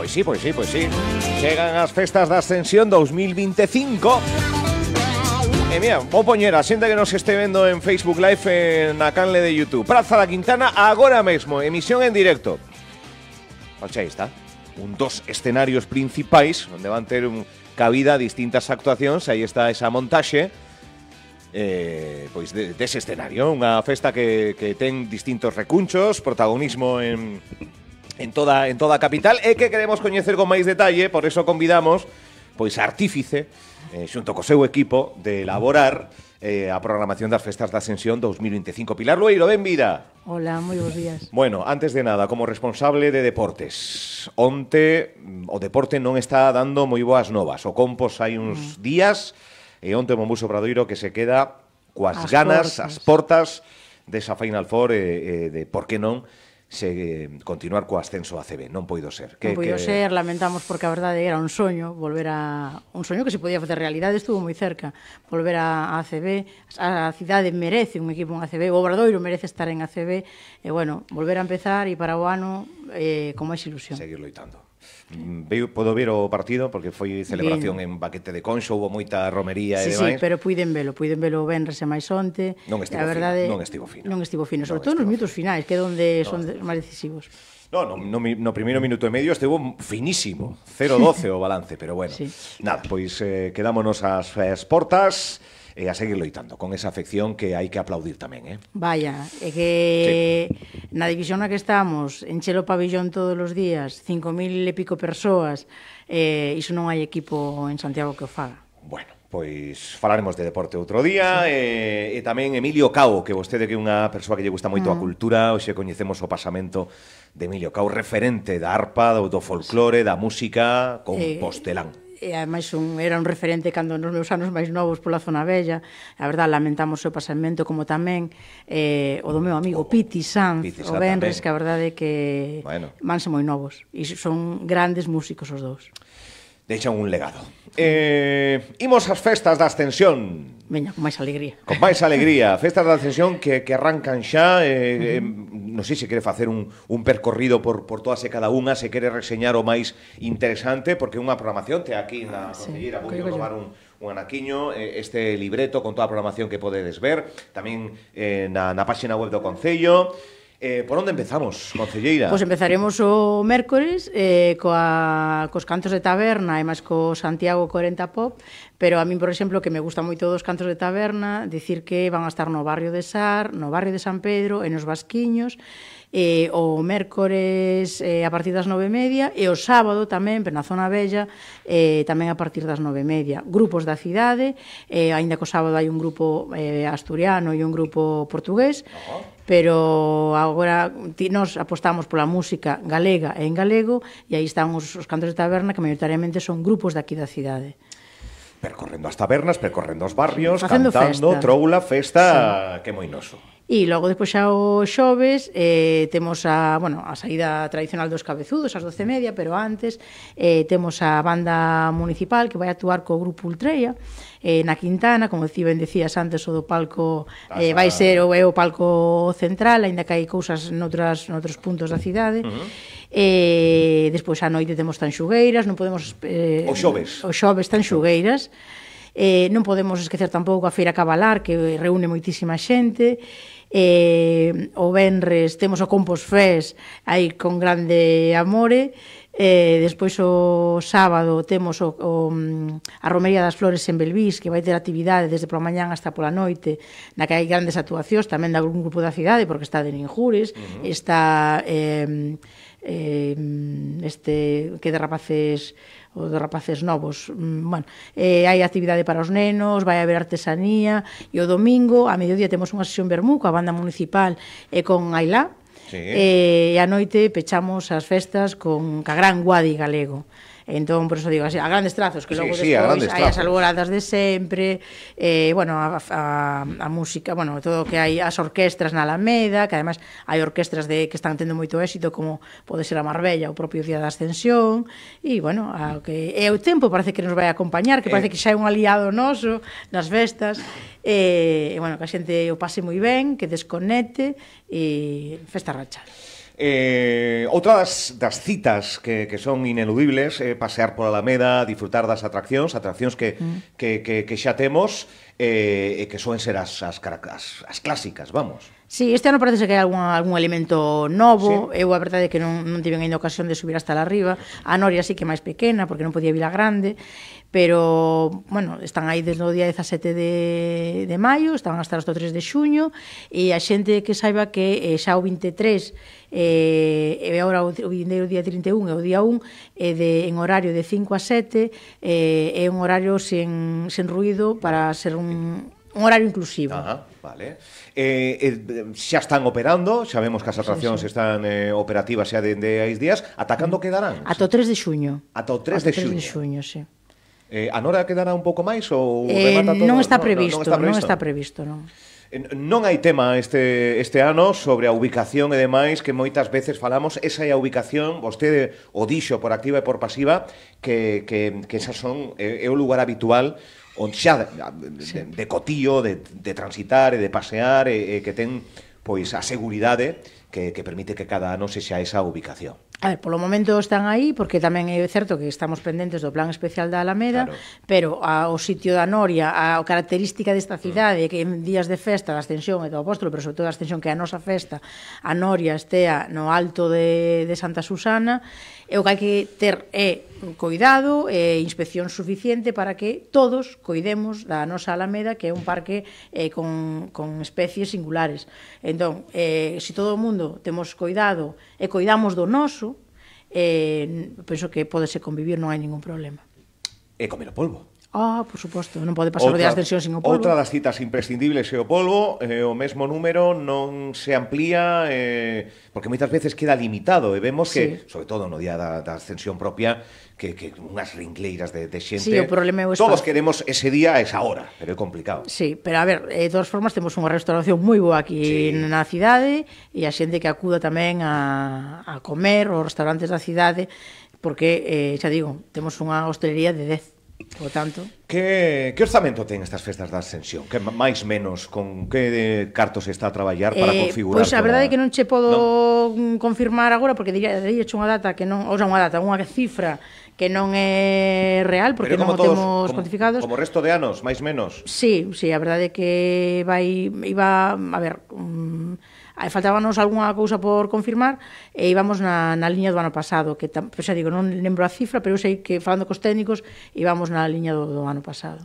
Pois sí. Chegan as festas da Ascensión 2025. E mira, vou poñer a xente que nos este vendo en Facebook Live na canle de YouTube. Praza da Quintana, agora mesmo, emisión en directo. Oxe, aí está. Dos escenarios principais onde van ter cabida distintas actuacións. Aí está esa montaxe pois dese escenario. Unha festa que ten distintos recunchos, protagonismo en toda a capital e que queremos coñecer con máis detalle. Por eso convidamos pois a artífice xunto co seu equipo de elaborar a programación das festas da Ascensión 2025. Pilar Lueiro, benvida. Hola, moi bons días. Bueno, antes de nada, como responsable de deportes, onte o deporte non está dando moi boas novas. O Compos hai uns días e onte o Mombuso Obradoiro que se queda coas ganas, as portas desa Final Four de por que non continuar co ascenso a ACB. Non poido ser. Non poido ser, lamentamos porque a verdade era un soño, volver a un soño que se podía facer realidade, estuvo moi cerca. Volver a ACB, a cidade merece un equipo en ACB, o Obradoiro merece estar en ACB, e bueno, volver a empezar e para o ano con máis ilusión. Seguir loitando. Podo ver o partido porque foi celebración en Baquete de Conxo, houve moita romería e demais. Sí, pero puiden velo venres e máis onte. Non estivo fino. Sobre todo nos minutos finais, que é onde son máis decisivos. No primeiro minuto e medio estivo finísimo, 0-12 o balance, pero bueno. Nada, pois quedámonos ás portas e a seguir loitando con esa afección que hai que aplaudir tamén, Vaya, é que na división na que estamos, encher o pabillón todos os días, 5.000 e pico persoas, iso non hai equipo en Santiago que o faga. Bueno, pois falaremos de deporte outro día e tamén Emilio Cao, que vostede que é unha persoa que lle gusta moito a cultura, hoxe coñecemos o pasamento de Emilio Cao, referente da arpa, do folclore, da música compostelán. E ademais era un referente cando nos meus anos máis novos pola zona vella. A verdade, lamentamos o seu pasamento, como tamén o do meu amigo Piti Sanz, o Benres, que a verdade é que vanse moi novos e son grandes músicos os dous. Deixan un legado. Imos ás festas da Ascensión. Veña, con máis alegría. Con máis alegría. Festas da Ascensión que arrancan xa. Non sei se quere facer un percorrido por todas e cada unha, se quere reseñar o máis interesante, porque unha programación te aquí na Concelleira, vou robar un anaquiño, este libreto con toda a programación que podedes ver, tamén na página web do Concello. Por onde empezamos, Concelleira? Pois empezaremos o mércores cos cantos de taberna e máis co Santiago 40 Pop, pero a min, por exemplo, que me gusta moito dos cantos de taberna, dicir que van a estar no barrio de Sar, no barrio de San Pedro e nos Vasquiños, o mércores a partir das 9:30 e o sábado tamén, pero na zona vella, tamén a partir das 9:30. Grupos da cidade, aínda que o sábado hai un grupo asturiano e un grupo portugués, pero agora nos apostamos pola música galega e en galego, e aí están os cantos de taberna que maioritariamente son grupos daqui da cidade. Percorrendo as tabernas, percorrendo os barrios, cantando, troula, festa, que moi noso. E logo, despois xa o xoves, temos a saída tradicional dos cabezudos, ás 12:30, pero antes temos a banda municipal que vai actuar co grupo Ultreia, na Quintana, como decías antes, o do palco vai ser o palco central, aínda que hai cousas noutros puntos da cidade. Despois a noite temos Tanxugueiras, non podemos... O xoves Tanxugueiras. Non podemos esquecer tampouco a Feira Cabalar, que reúne moitísima xente. O venres temos o Compos Fest aí con grande amore. Despois o sábado temos a Romería das Flores en Belvís, que vai ter actividade desde pola mañán hasta pola noite, na que hai grandes actuacións tamén de algún grupo da cidade, porque está de Ninjures, está que de rapaces novos, hai actividade para os nenos, vai haber artesanía, e o domingo a mediodía temos unha sesión vermú coa banda municipal e con Ailá, e a noite pechamos as festas con ca gran Guadi galego. Entón, por eso digo, a grandes trazos, que logo despois hai as alboradas de sempre, a música, todo o que hai, as orquestras na Alameda, que ademais hai orquestras que están tendo moito éxito, como pode ser a Marbella, o propio Día da Ascensión, e, o tempo parece que nos vai acompañar, que parece que xa é un aliado noso nas festas, que a xente o pase moi ben, que desconecte, e festa rachada. Outra das citas que son ineludibles é pasear pola Alameda, disfrutar das atraccións que xa temos e que soen ser as clásicas, vamos. Sí, este ano parece que hai algún elemento novo. Sí. Eu a verdade é que non tive ainda ocasión de subir hasta lá arriba. A Noria sí que é máis pequena, porque non podía vir a grande, pero, bueno, están aí desde o día 17 de maio, están hasta o 3 de xuño, e a xente que saiba que xa o 23 e agora o vindeiro día 31 e o día 1 en horario de 5 a 7 é un horario sen ruido para ser un horario inclusivo. Ajá, vale. Xa están operando, xa vemos que as atraccións están operativas xa dende hai días. Ata cando quedarán? Ata o 3 de xuño. Ata o 3 de xuño. 3 de xuño, sí. A Nora quedará un pouco máis ou remata todo? Non está previsto, non está previsto, non. Non hai tema este ano sobre a ubicación e demais, que moitas veces falamos, esa é a ubicación, vostede o dixo por activa e por pasiva, que esas son, é o lugar habitual onde xa de cotío, de transitar e de pasear, e que ten pois a seguridade que permite que cada ano sexa esa ubicación. A ver, polo momento están aí, porque tamén é certo que estamos pendentes do plan especial da Alameda, claro. Pero o sitio da Noria, a característica desta cidade, que en días de festa da Ascensión e do Apóstolo, pero sobre todo da Ascensión, que é a nosa festa, a Noria estea no alto de Santa Susana, e o que hai que ter é cuidado e inspección suficiente para que todos coidemos da nosa Alameda, que é un parque con especies singulares. Entón, se todo o mundo temos cuidado e coidamos do noso, penso que podese convivir, non hai ningún problema. E comer o polvo. Por suposto, non pode pasar o día de Ascensión sin o polvo. Outra das citas imprescindibles é o polvo, o mesmo número non se amplía, porque moitas veces queda limitado, e vemos que, sobre todo no día da Ascensión propia, que unhas ringleiras de xente, sí, o problema é o todos queremos ese día a esa hora, pero é complicado. Sí, pero a ver, de todas formas temos unha restauración moi boa aquí na cidade, e a xente que acuda tamén a comer os restaurantes da cidade, porque, xa digo, temos unha hostelería de 10. Por tanto, que orzamento ten estas festas da Ascensión? Que máis menos con que cartos se está a traballar para configurar? Pois a verdade é que non che podo confirmar agora, porque diríache unha data que non, ou sea, unha cifra que non é real, porque non o temos cuantificados. Como resto de anos, máis menos? Sí, a verdade é que iba, a ver, faltábanos algunha cousa por confirmar, e íbamos na liña do ano pasado, que xa digo, non lembro a cifra, pero eu sei que, falando cos técnicos, íbamos na liña do ano pasado.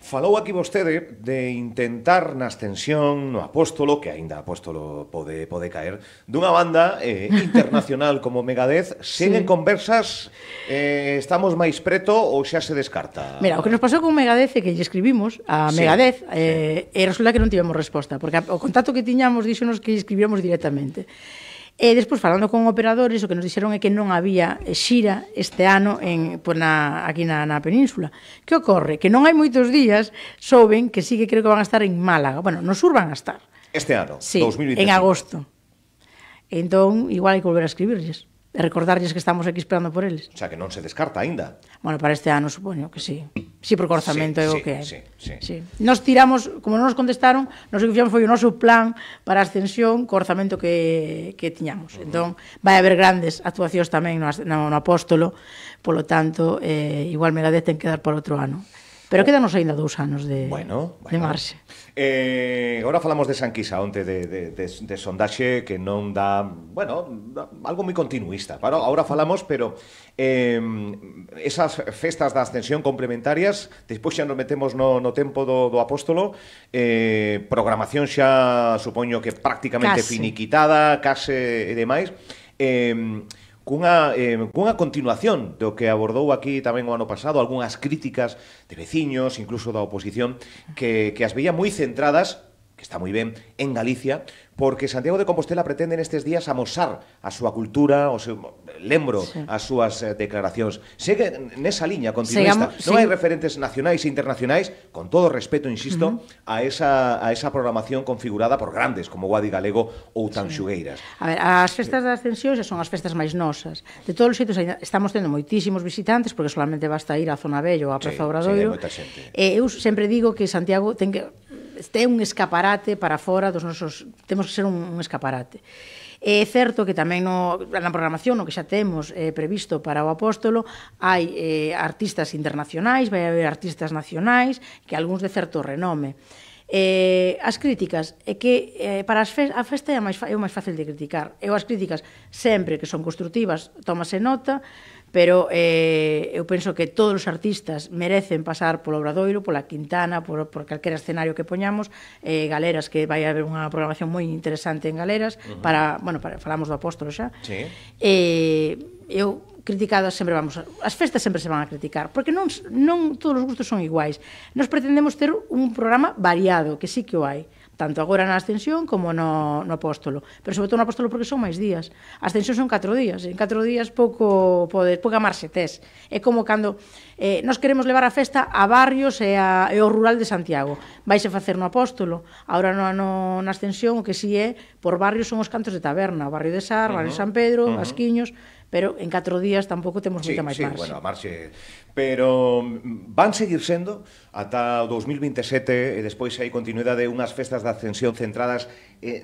Falou aquí vostede de intentar na Ascensión, no Apóstolo, que aínda Apóstolo pode caer, dunha banda internacional como Megadeth. Seguen conversas, estamos máis preto ou xa se descarta? Mira, o que nos pasou con Megadeth é que lle escribimos a Megadeth e resulta que non tivemos resposta, porque o contacto que tiñamos díxonos que lle escribíamos directamente. E despois, falando con operadores, o que nos dixeron é que non había xira este ano aquí na península. Que ocorre? Que non hai moitos días, souben que sí que creo que van a estar en Málaga. Bueno, no sur van a estar. Este ano, sí, 2025. En agosto. Entón, igual hai que volver a escribirlles. E recordarlles que estamos aquí esperando por eles. O sea, que non se descarta aínda. Bueno, para este ano supoño que sí. Sí, porque o orzamento é o que é. Sí. Nos tiramos, como non nos contestaron, nos que fixamos foi o noso plan para a Ascensión co orzamento que tiñamos. Entón, vai haber grandes actuacións tamén no Apóstolo, polo tanto, igual Megadeth ten que dar por outro ano. Pero quedanos aínda 2 anos de marxe. Agora falamos de Sanquisa onte de sondaxe que non dá, bueno, algo moi continuista. Agora falamos, pero esas festas da Ascensión complementarias, despois xa nos metemos no tempo do Apóstolo, programación xa supoño que prácticamente finiquitada, case e demais, cunha continuación do que abordou aquí tamén o ano pasado, algunhas críticas de veciños, incluso da oposición, que as veía moi centradas, que está moi ben, en Galicia, porque Santiago de Compostela pretende nestes días amosar a súa cultura, lembro as súas declaracións. Segue nesa liña continuista. Non hai referentes nacionais e internacionais, con todo respeto, insisto, a esa programación configurada por grandes como Guadi Galego ou Tanxugueiras. A ver, as festas da Ascensión xa son as festas máis nosas. De todos os xeitos, estamos tendo moitísimos visitantes, porque solamente basta ir á Zona Bella ou á Praza Obradoiro. Eu sempre digo que Santiago ten un escaparate para fora dos nosos... Temos que ser un escaparate. É certo que tamén na programación, no que xa temos previsto para o Apóstolo, hai artistas internacionais, vai haber artistas nacionais, que algúns de certo renome. As críticas é que para a festa é o máis fácil de criticar. Eu as críticas sempre que son constructivas tómase nota, pero eu penso que todos os artistas merecen pasar polo Obradoiro, pola Quintana, por calquera escenario que poñamos. Galeras, que vai haber unha programación moi interesante en Galeras, falamos do Apóstolo xa. Eu criticadas sempre vamos, as festas sempre se van a criticar, porque non todos os gustos son iguais. Nos pretendemos ter un programa variado, que sí que o hai, tanto agora na Ascensión como no Apóstolo, pero sobre todo no Apóstolo porque son máis días. A Ascensión son 4 días, en 4 días pouca marxe tes. É como cando nós queremos levar a festa a barrios e ao rural de Santiago. Vaise facer no Apóstolo, agora na Ascensión o que si é por barrios son os cantos de taberna, o barrio de Sar, o barrio de San Pedro, Asquiños, pero en 4 días tampouco temos moita máis marxe. Bueno, a marxe. Pero van seguir sendo ata o 2027 e despois hai continuidade unhas festas da Ascensión centradas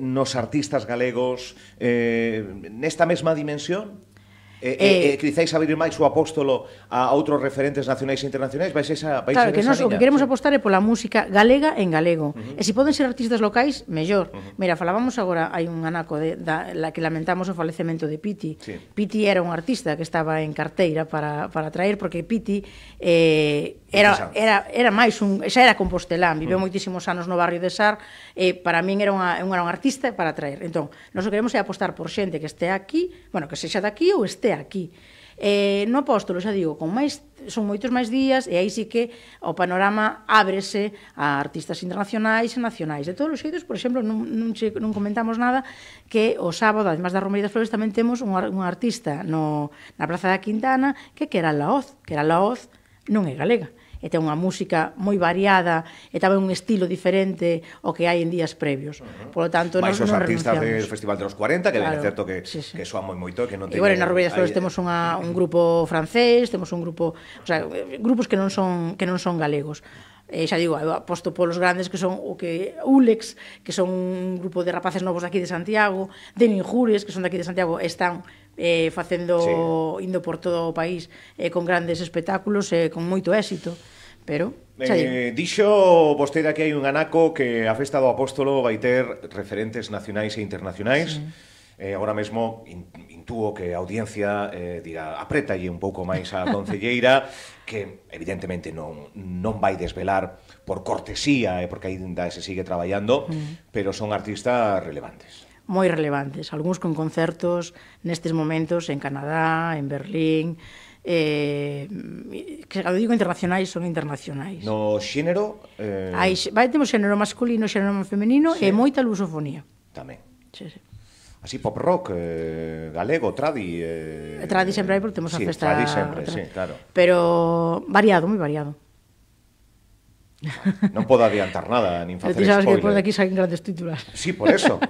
nos artistas galegos nesta mesma dimensión? Quizáis abrir máis o Apóstolo a outros referentes nacionais e internacionais? Claro, que nós o que queremos apostar é pola música galega en galego. E se poden ser artistas locais, mellor. Mira, falábamos agora, hai un anaco que lamentamos o falecemento de Piti. Piti era un artista que estaba en carteira para traer, porque Piti era máis xa era compostelán, viveu moitísimos anos no barrio de Sar, e para min era un artista para traer. Entón, nós o queremos é apostar por xente que este aquí, bueno, que sexa daqui ou este aquí. No Apóstolo, xa digo, son moitos máis días, e aí sí que o panorama ábrese a artistas internacionais e nacionais. De todos os xeitos, por exemplo, non comentamos nada, que o sábado, además da Romería das Flores, tamén temos un artista na Praza da Quintana, que era Laoz, non é galega, e ten unha música moi variada e tamén un estilo diferente ao que hai en días previos. Por lo tanto, non renunciamos. Mais os artistas del Festival de los 40, que é certo que soan moi moito, que non teñen... E, bueno, na Romería das Flores temos un grupo francés, temos un grupo, o sea, grupos que non son galegos. Xa digo, eu aposto polos grandes que son Ulex, que son un grupo de rapaces novos daqui de Santiago, de Ninjures, que son daqui de Santiago, están indo por todo o país con grandes espectáculos e con moito éxito. Pero, dixo vostede que hai un anaco que a Festa do Apóstolo vai ter referentes nacionais e internacionais. Agora mesmo intúo que a audiencia diga, aprietalle un pouco máis a concelleira, que evidentemente non vai desvelar por cortesía e porque ainda se sigue traballando, pero son artistas relevantes. Moi relevantes, algúns con concertos nestes momentos en Canadá, en Berlín, que cando digo internacionais, son internacionais. No xénero? Temos xénero masculino, xénero femenino e moita lusofonía. Tamén. Así pop rock, galego, tradi... Tradi sempre hai, porque temos a festa... Tradi sempre, sí, claro. Pero variado, moi variado. Non podo adiantar nada, nin facer spoiler. Ti sabes que depois de aquí salen grandes títulos. Sí, por eso.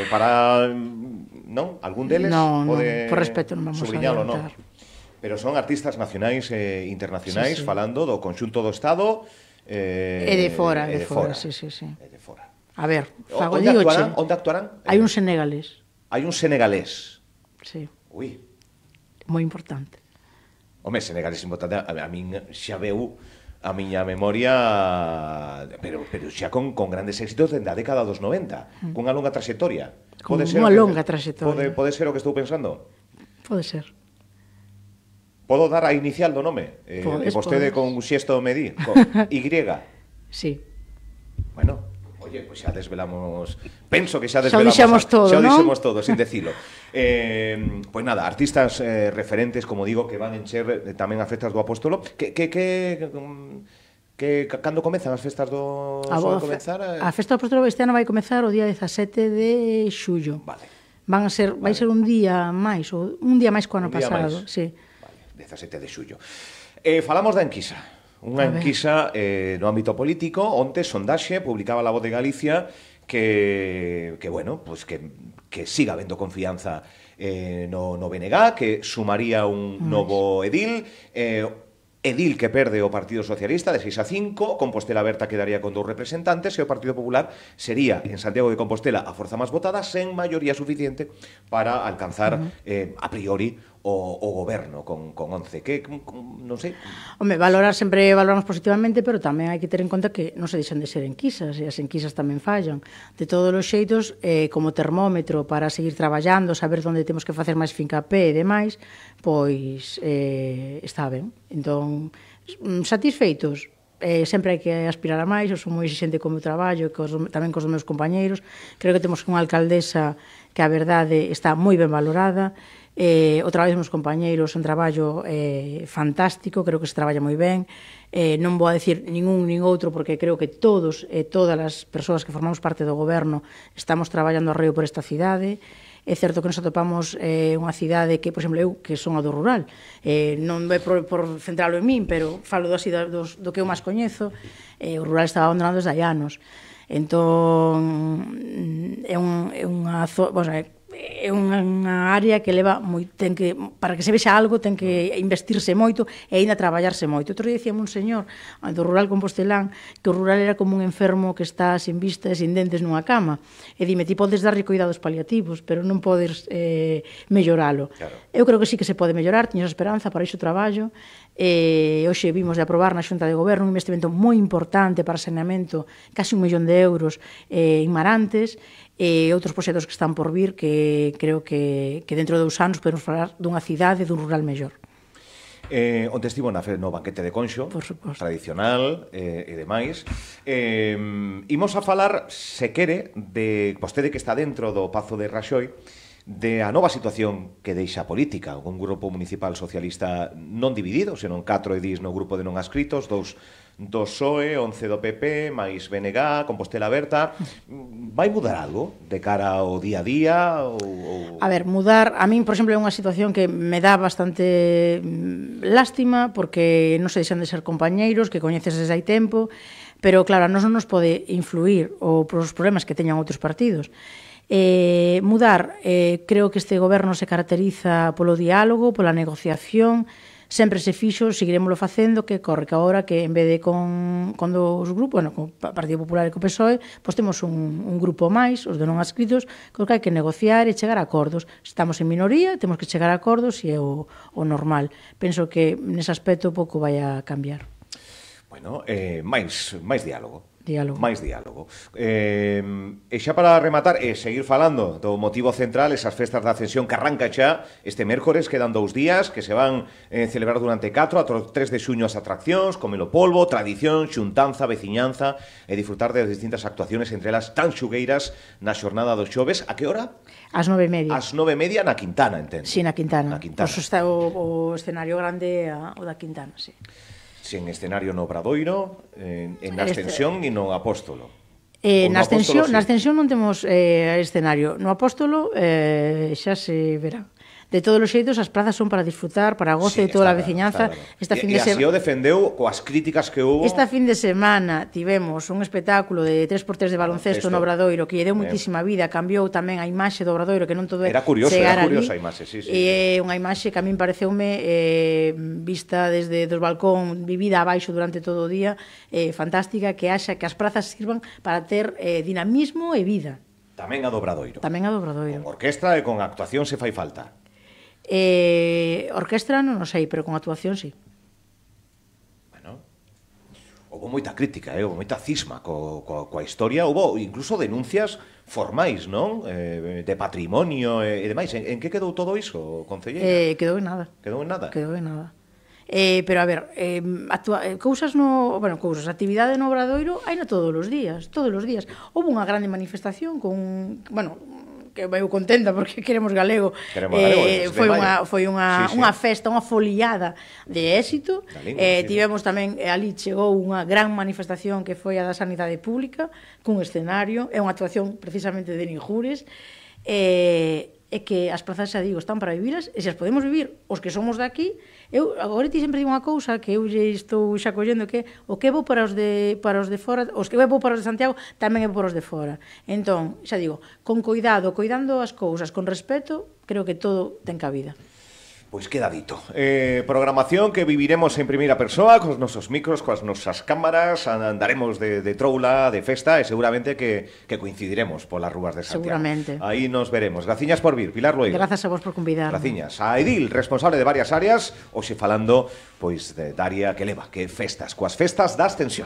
Para... Non? Algún deles? Non, por respeto non vamos a adiantar. Pero son artistas nacionais e internacionais falando do conxunto do Estado e de fora, sí. E de fora. A ver, onde actuarán? Hai un senegalés. Hai un senegalés? Sí. Ui. Moi importante. Home, senegalés importante, a min xa veu a miña memoria, pero xa con grandes éxitos dende a década dos 90, cunha longa trayectoria. Unha longa trayectoria. Pode ser o que estou pensando? Pode ser. Podo dar a inicial do nome? E vostede con un xesto me di? Con Y? Sí. Bueno, oye, pois xa desvelamos... Penso que xa desvelamos... Xa o dixemos todo, non? Xa o dixemos todo, sin decilo. Pois nada, artistas referentes, como digo, que van encher tamén as festas do Apóstolo. Cando comezan as festas do... A festa do Apóstolo este ano vai comezar o día 17 de xullo. Vale. Vai ser un día máis que o ano pasado, sí. 17 de xullo. Falamos da enquisa. Unha enquisa no ámbito político, onte Sondaxe publicaba La Voz de Galicia que bueno, pues que siga habendo confianza no BNG, que sumaría un novo edil, edil que perde o Partido Socialista de 6-5, Compostela Aberta quedaría con 2 representantes e o Partido Popular sería en Santiago de Compostela a forza máis votada sen maioría suficiente para alcanzar a priori o goberno con 11, que non sei. Home, sempre valoramos positivamente, pero tamén hai que ter en conta que non se deixan de ser enquisas, e as enquisas tamén fallan. De todos os xeitos, como termómetro para seguir traballando, saber onde temos que facer máis fincapé e demais, pois está ben. Entón, satisfeitos, sempre hai que aspirar a máis. Eu sou moi exigente co meu traballo, tamén cos meus compañeiros. Creo que temos unha alcaldesa que a verdade está moi ben valorada. O traballo dos meus compañeiros é un traballo fantástico, creo que se traballa moi ben. Non vou a decir ningún nin outro, porque creo que todos e todas as persoas que formamos parte do goberno estamos traballando arreo por esta cidade. É certo que nos atopamos unha cidade que, por exemplo, eu, que son a do rural, non é por centralo en min, pero falo do que eu máis coñezo, o rural estaba abandonado desde hai anos. Entón, é unha área que leva para que se vexa algo ten que investirse moito e aínda traballarse moito. Outro día dicíame un señor do rural compostelán que o rural era como un enfermo que está sin vista e sin dentes nunha cama, e dime, ti podes darlle cuidados paliativos, pero non podes melloralo. Claro. Eu creo que sí que se pode mellorar, teño esa esperanza, para iso traballo. Hoxe vimos de aprobar na Xunta de Goberno un investimento moi importante para saneamento, casi 1 millón de euros en Marantes, e outros proxectos que están por vir, que creo que dentro de 2 anos podemos falar dunha cidade, dun rural mellor. Onte estivo no banquete de Conxo, tradicional e demais. Imos a falar, se quere, de vostede que está dentro do Pazo de Raxoi, de a nova situación que deixa a política. Un grupo municipal socialista non dividido, senón 4 edís no grupo de non adscritos, 2 do PSOE, 11 do PP, máis BNG, Compostela Aberta. Vai mudar algo de cara ao día a día? A ver, mudar, a min, por exemplo, é unha situación que me dá bastante lástima, porque non se deixan de ser compañeiros, que coñeces desde hai tempo, pero claro, non nos pode influir os problemas que teñan outros partidos. Mudar, creo que este goberno se caracteriza polo diálogo, pola negociación, sempre se fixo, seguiremoslo facendo, que corre que agora que en vez de con dos grupos, con o Partido Popular e co PSOE, pois temos un grupo máis, os de non adscritos, co que hai que negociar e chegar a acordos. Estamos en minoría, temos que chegar a acordos e é o normal. Penso que nese aspecto pouco vai a cambiar. Bueno, máis diálogo. Máis diálogo. E xa para rematar e seguir falando do motivo central, esas festas da Ascensión que arranca xa este mércores, quedan 2 días que se van celebrar durante 4 ata 3 de xuño as atraccións, comelo polvo, tradición, xuntanza, veciñanza e disfrutar das distintas actuaciones, entre elas tan xugueiras na xornada dos xoves. A que hora? Ás 9:30. Ás 9:30 na Quintana, entendo. Sí, na Quintana. Pois está o escenario grande o da Quintana, sí. Sen escenario no Obradoiro, en Ascensión e no Apóstolo. Na Ascensión non temos escenario. No Apóstolo xa se verá. De todos os xeitos, as prazas son para disfrutar, para goce de toda a veciñanza. E así o defendeu coas críticas que hubo. Esta fin de semana tivemos un espectáculo de 3x3 de baloncesto no Obradoiro que lle deu muitísima vida, cambiou tamén a imaxe do Obradoiro, que non todo é chegar ali. Era curiosa a imaxe, sí. É unha imaxe que a min pareceume vista desde dos balcón, vivida abaixo durante todo o día, fantástica, que haxa que as prazas sirvan para ter dinamismo e vida. Tamén a do Obradoiro. Tamén a do Obradoiro. Con orquestra e con actuación se fai falta. Orquestra non o sei, pero con actuación sí. Bueno, houve moita crítica, houve moita cisma coa historia, houve incluso denuncias formais, non? De patrimonio e demais. En que quedou todo iso, concelleira? Quedou en nada. Quedou en nada? Quedou en nada. Pero a ver, actividade no Obradoiro haina todos os días. Houve unha grande manifestación con, que eu contenta porque queremos galego. Foi unha festa, unha foliada de éxito. Tivemos tamén, ali chegou unha gran manifestación que foi a da Sanidade Pública, cun escenario, é unha actuación precisamente de Ninjures, é que as prazas, xa digo, están para viviras, e se as podemos vivir os que somos daqui. Eu agora ti sempre digo unha cousa que eu lle estou xa collendo, que o que é bo para os de fora, os que é bo para os de Santiago tamén é bo para os de fora. Entón, xa digo, con cuidado, coidando as cousas, con respeto, creo que todo ten cabida. Pois queda dito. Programación que viviremos en primeira persoa, cos nosos micros, coas nosas cámaras, andaremos de troula, de festa, e seguramente que coincidiremos polas rúas de Santiago. Seguramente. Aí nos veremos. Graciñas por vir, Pilar Loeiro. Grazas a vos por convidarme. Graciñas. A Edil, responsable de varias áreas, hoxe falando, pois, da área que leva, que festas, coas festas da Ascensión.